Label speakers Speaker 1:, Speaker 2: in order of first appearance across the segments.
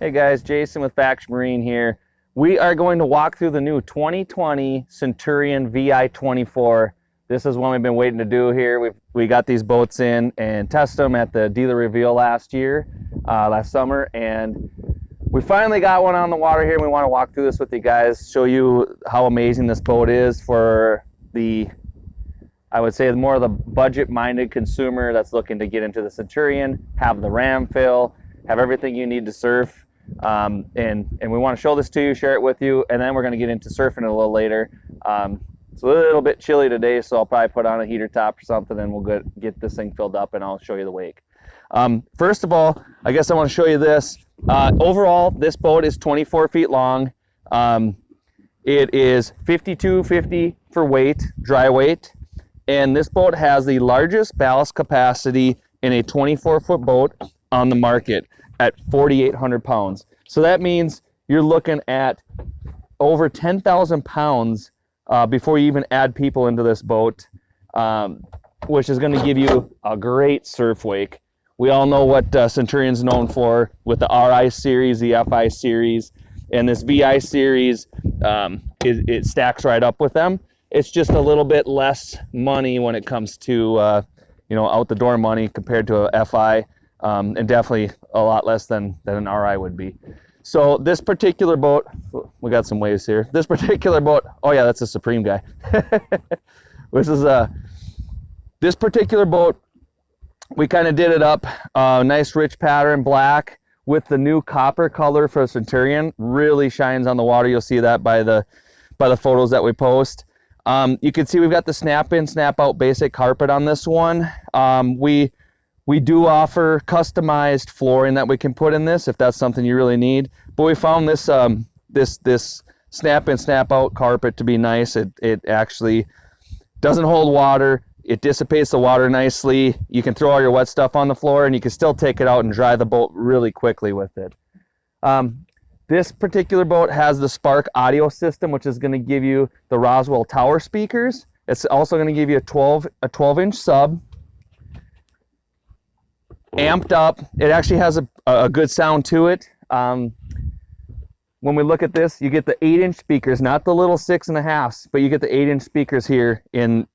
Speaker 1: Hey guys, Jason with Faction Marine here. We are going to walk through the new 2020 Centurion Vi24. This is one we've been waiting to do here. We got these boats in and test them at the dealer reveal last summer, and we finally got one on the water here, and we want to walk through this with you guys, show you how amazing this boat is for the, I would say, more of the budget-minded consumer that's looking to get into the Centurion, have the ram fill, have everything you need to surf. And we want to show this to you, share it with you, and then we're going to get into surfing a little later. It's a little bit chilly today, so I'll probably put on a heater top or something, and we'll get this thing filled up, and I'll show you the wake. First of all, I guess I want to show you this. Overall, this boat is 24 feet long. It is 5250 for weight, dry weight, and this boat has the largest ballast capacity in a 24-foot boat on the market at 4,800 pounds. So that means you're looking at over 10,000 pounds before you even add people into this boat, which is going to give you a great surf wake. We all know what Centurion's known for with the RI series, the FI series, and this VI series, it stacks right up with them. It's just a little bit less money when it comes to out the door money compared to a FI. And definitely a lot less than an RI would be. So this particular boat, we got some waves here. This particular boat, oh yeah, that's a Supreme guy. This particular boat, we kind of did it up, nice rich pattern, black with the new copper color for Centurion. Really shines on the water. You'll see that by the photos that we post. You can see we've got the snap in, snap out basic carpet on this one. We do offer customized flooring that we can put in this if that's something you really need. But we found this this snap in, snap out carpet to be nice. It actually doesn't hold water. It dissipates the water nicely. You can throw all your wet stuff on the floor, and you can still take it out and dry the boat really quickly with it. This particular boat has the Spark audio system, which is going to give you the Roswell Tower speakers. It's also going to give you a 12-inch sub. Amped up. It actually has a good sound to it. When we look at this, you get the 8-inch speakers, not the little 6.5s, but you get the 8-inch speakers here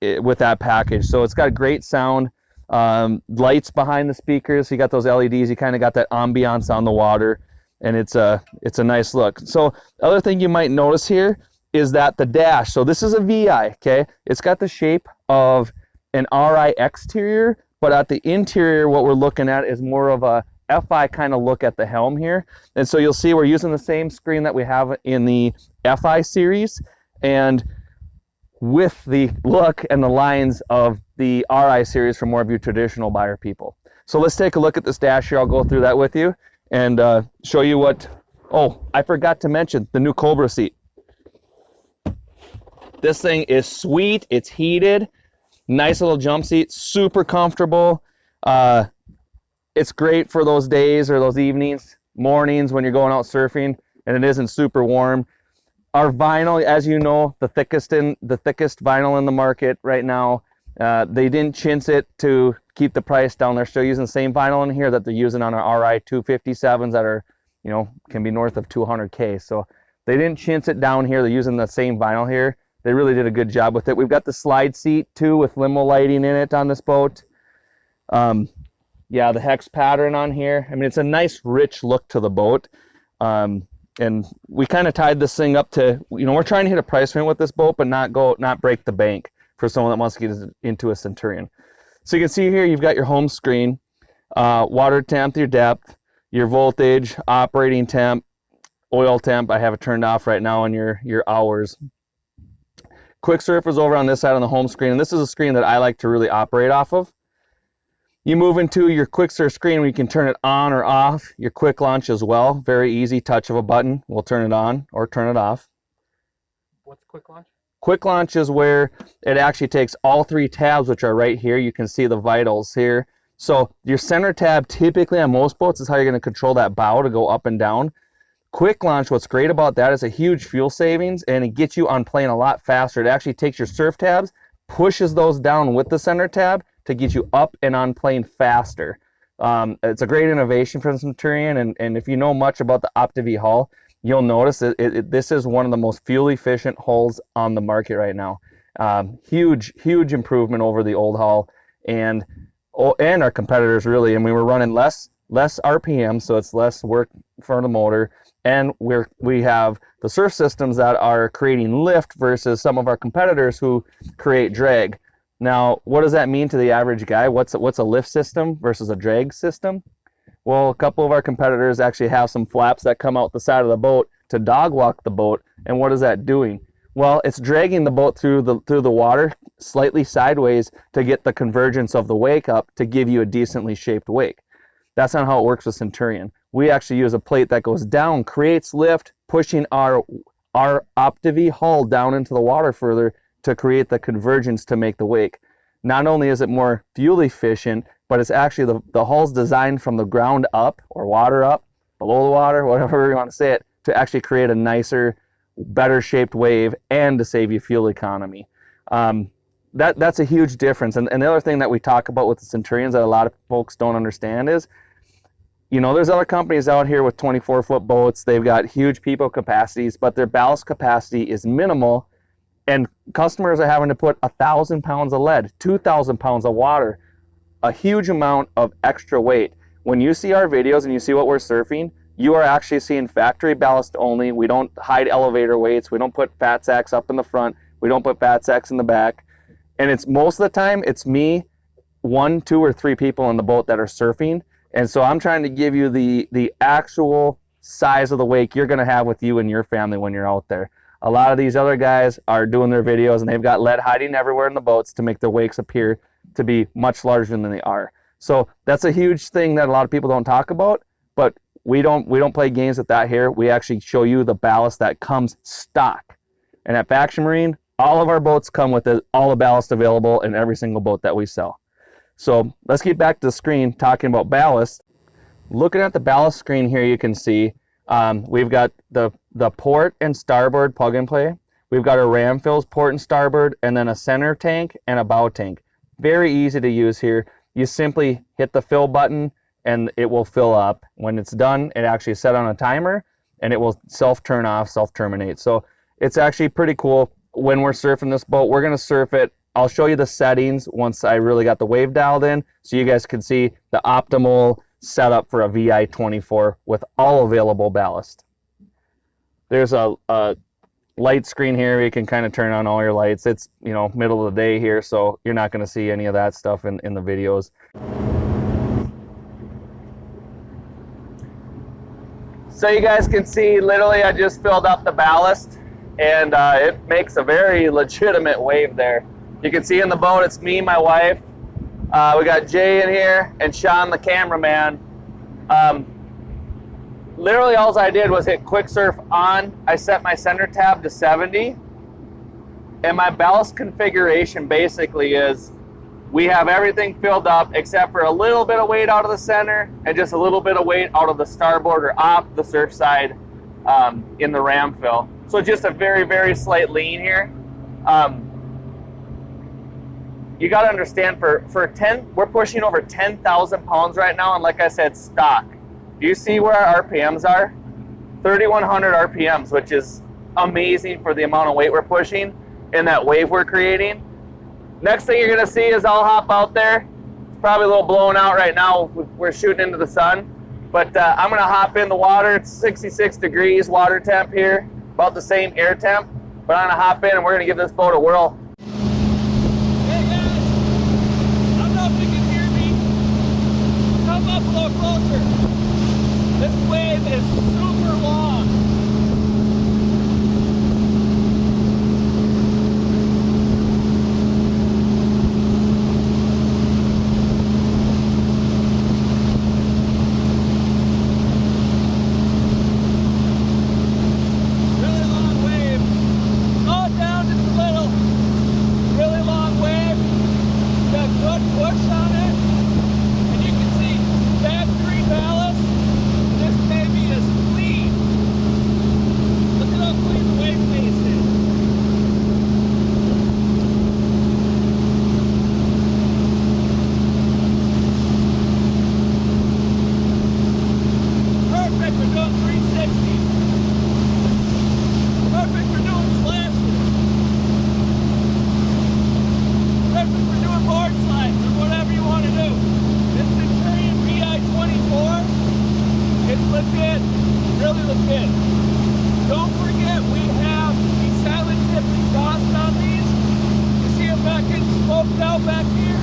Speaker 1: with that package. So it's got great sound, lights behind the speakers. You got those LEDs. You kind of got that ambiance on the water, and it's a nice look. So the other thing you might notice here is that the dash. So this is a VI. Okay, it's got the shape of an RI exterior. But at the interior, what we're looking at is more of a FI kind of look at the helm here. And so you'll see we're using the same screen that we have in the FI series, and with the look and the lines of the RI series for more of your traditional buyer people. So let's take a look at this dash here. I'll go through that with you and show you what, oh, I forgot to mention the new Cobra seat. This thing is sweet, it's heated. Nice little jump seat, super comfortable. It's great for those days or those evenings, mornings when you're going out surfing and it isn't super warm. Our vinyl, as you know, the thickest vinyl in the market right now. They didn't chintz it to keep the price down. They're still using the same vinyl in here that they're using on our RI 257s that are, can be north of 200K. So they didn't chintz it down here. They're using the same vinyl here. They really did a good job with it. We've got the slide seat too with limo lighting in it on this boat. Yeah, the hex pattern on here. I mean, it's a nice rich look to the boat. And we kind of tied this thing up to, we're trying to hit a price point with this boat, but not break the bank for someone that wants to get into a Centurion. So you can see here, you've got your home screen, water temp, your depth, your voltage, operating temp, oil temp. I have it turned off right now on your hours. Quick surf is over on this side on the home screen, and this is a screen that I like to really operate off of. You move into your quick surf screen where you can turn it on or off. Your quick launch as well, very easy touch of a button. We'll turn it on or turn it off.
Speaker 2: What's quick launch?
Speaker 1: Quick launch is where it actually takes all 3 tabs, which are right here. You can see the vitals here. So your center tab typically on most boats is how you're going to control that bow to go up and down. Quick launch, what's great about that is a huge fuel savings, and it gets you on plane a lot faster. It actually takes your surf tabs, pushes those down with the center tab to get you up and on plane faster. It's a great innovation from Centurion, and if you know much about the OptiV hull, you'll notice this is one of the most fuel efficient hulls on the market right now. Huge improvement over the old hull and our competitors really. And we were running less RPM, so it's less work for the motor. And we have the surf systems that are creating lift versus some of our competitors who create drag. Now, what does that mean to the average guy? What's a lift system versus a drag system? Well, a couple of our competitors actually have some flaps that come out the side of the boat to dog walk the boat. And what is that doing? Well, it's dragging the boat through the water slightly sideways to get the convergence of the wake up to give you a decently shaped wake. That's not how it works with Centurion. We actually use a plate that goes down, creates lift, pushing our OptiV hull down into the water further to create the convergence to make the wake. Not only is it more fuel efficient, but it's actually the hull's designed from the ground up, or water up, below the water, whatever you want to say it, to actually create a nicer, better shaped wave and to save you fuel economy. That's a huge difference. And the other thing that we talk about with the Centurions that a lot of folks don't understand is, you know, there's other companies out here with 24-foot boats. They've got huge people capacities, but their ballast capacity is minimal. And customers are having to put 1,000 pounds of lead, 2,000 pounds of water, a huge amount of extra weight. When you see our videos and you see what we're surfing, you are actually seeing factory ballast only. We don't hide elevator weights. We don't put fat sacks up in the front. We don't put fat sacks in the back. And it's most of the time, it's me, 1, 2, or 3 people in the boat that are surfing. And so I'm trying to give you the actual size of the wake you're going to have with you and your family when you're out there. A lot of these other guys are doing their videos and they've got lead hiding everywhere in the boats to make their wakes appear to be much larger than they are. So that's a huge thing that a lot of people don't talk about, but we don't play games with that here. We actually show you the ballast that comes stock. And at Faction Marine, all of our boats come with all the ballast available in every single boat that we sell. So let's get back to the screen talking about ballast. Looking at the ballast screen here, you can see we've got the port and starboard plug and play. We've got our ram fills, port and starboard, and then a center tank and a bow tank. Very easy to use here. You simply hit the fill button and it will fill up. When it's done, it actually is set on a timer and it will self-turn off, self-terminate. So it's actually pretty cool. When we're surfing this boat, we're gonna surf it. I'll show you the settings once I really got the wave dialed in so you guys can see the optimal setup for a Vi24 with all available ballast. There's a light screen here where you can kind of turn on all your lights. It's, you know, middle of the day here, so you're not going to see any of that stuff in the videos. So you guys can see, literally I just filled up the ballast and it makes a very legitimate wave there. You can see in the boat, it's me, my wife. We got Jay in here and Sean, the cameraman. Literally all I did was hit quick surf on. I set my center tab to 70. And my ballast configuration basically is we have everything filled up except for a little bit of weight out of the center and just a little bit of weight out of the starboard or off the surf side in the ram fill. So just a very, very slight lean here. You got to understand we're pushing over 10,000 pounds right now. And like I said, stock. Do you see where our RPMs are? 3,100 RPMs, which is amazing for the amount of weight we're pushing and that wave we're creating. Next thing you're going to see is I'll hop out there. It's probably a little blown out right now. We're shooting into the sun. But I'm going to hop in the water. It's 66 degrees water temp here, about the same air temp. But I'm going to hop in and we're going to give this boat a whirl.
Speaker 2: Hey guys, I don't know if you can hear me. Come up a little closer. This wave is super long. Really long wave. Slow it down just a little. Really long wave. Got good push on it. And you can see factory ballast. This baby is clean. legit. Really legit. Don't forget, we have the silent tip exhaust on these. You see them not getting smoked out back here?